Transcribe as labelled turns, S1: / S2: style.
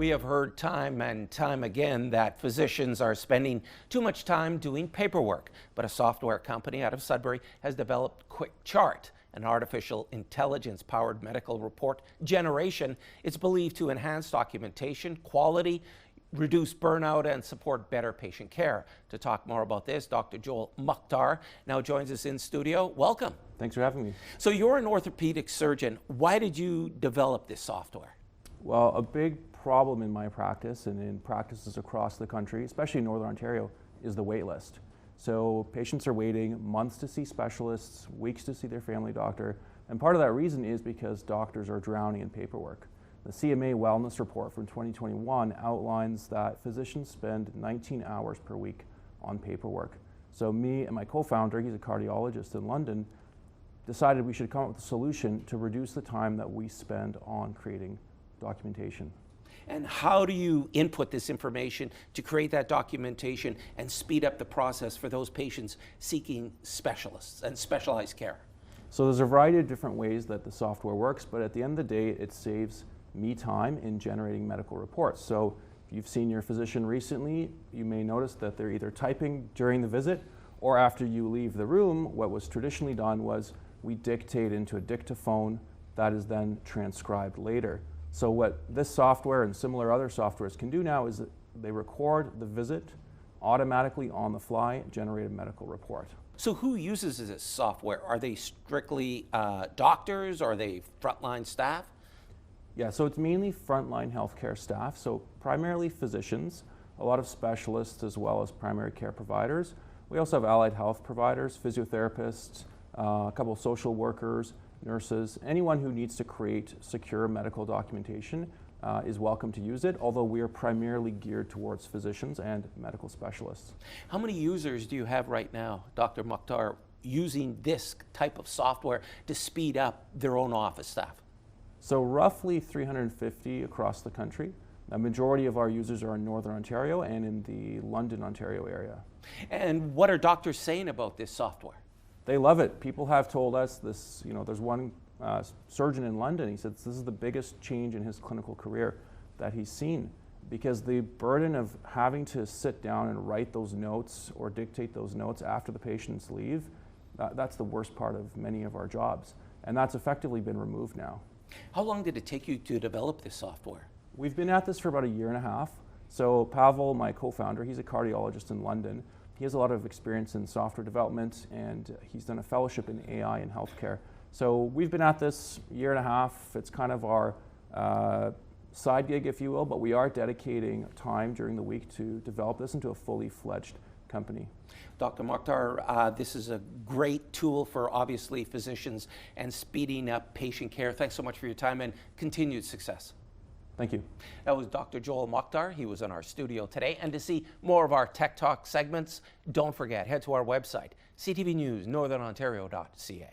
S1: We have heard time and time again that physicians are spending too much time doing paperwork, but a software company out of Sudbury has developed QuickChart, an artificial intelligence-powered medical report generation. It's believed to enhance documentation, quality, reduce burnout, and support better patient care. To talk more about this, Dr. Joel Moktar now joins us in studio. Welcome.
S2: Thanks for having me.
S1: So you're an orthopedic surgeon. Why did you develop this software?
S2: Well, a big problem in my practice and in practices across the country, especially in Northern Ontario, is the wait list. So patients are waiting months to see specialists, weeks to see their family doctor, and part of that reason is because doctors are drowning in paperwork. The CMA Wellness Report from 2021 outlines that physicians spend 19 hours per week on paperwork. So me and my co-founder, he's a cardiologist in London, decided we should come up with a solution to reduce the time that we spend on creating documentation.
S1: And how do you input this information to create that documentation and speed up the process for those patients seeking specialists and specialized care?
S2: So there's a variety of different ways that the software works, but at the end of the day, it saves me time in generating medical reports. So if you've seen your physician recently, you may notice that they're either typing during the visit or after you leave the room. What was traditionally done was we dictate into a dictaphone that is then transcribed later. So what this software and similar other softwares can do now is that they record the visit automatically on the fly, generate a medical report.
S1: So who uses this software? Are they strictly doctors? Are they frontline staff?
S2: Yeah, so it's mainly frontline healthcare staff, so primarily physicians, a lot of specialists as well as primary care providers. We also have allied health providers, physiotherapists, a couple of social workers, nurses. Anyone who needs to create secure medical documentation is welcome to use it, although we are primarily geared towards physicians and medical specialists.
S1: How many users do you have right now, Dr. Moktar, using this type of software to speed up their own office staff?
S2: So roughly 350 across the country. The majority of our users are in Northern Ontario and in the London, Ontario area.
S1: And what are doctors saying about this software?
S2: They love it. People have told us this, there's one surgeon in London, he said this is the biggest change in his clinical career that he's seen, because the burden of having to sit down and write those notes or dictate those notes after the patients leave, that's the worst part of many of our jobs. And that's effectively been removed now.
S1: How long did it take you to develop this software?
S2: We've been at this for about 1.5 years. So Pavel, my co-founder, he's a cardiologist in London. He has a lot of experience in software development, and he's done a fellowship in AI and healthcare. So we've been at this 1.5 years. It's kind of our side gig, if you will, but we are dedicating time during the week to develop this into a fully fledged company.
S1: Dr. Moktar, this is a great tool for obviously physicians and speeding up patient care. Thanks so much for your time and continued success.
S2: Thank you.
S1: That was Dr. Joel Moktar. He was in our studio today. And to see more of our Tech Talk segments, don't forget, head to our website, ctvnewsnorthernontario.ca.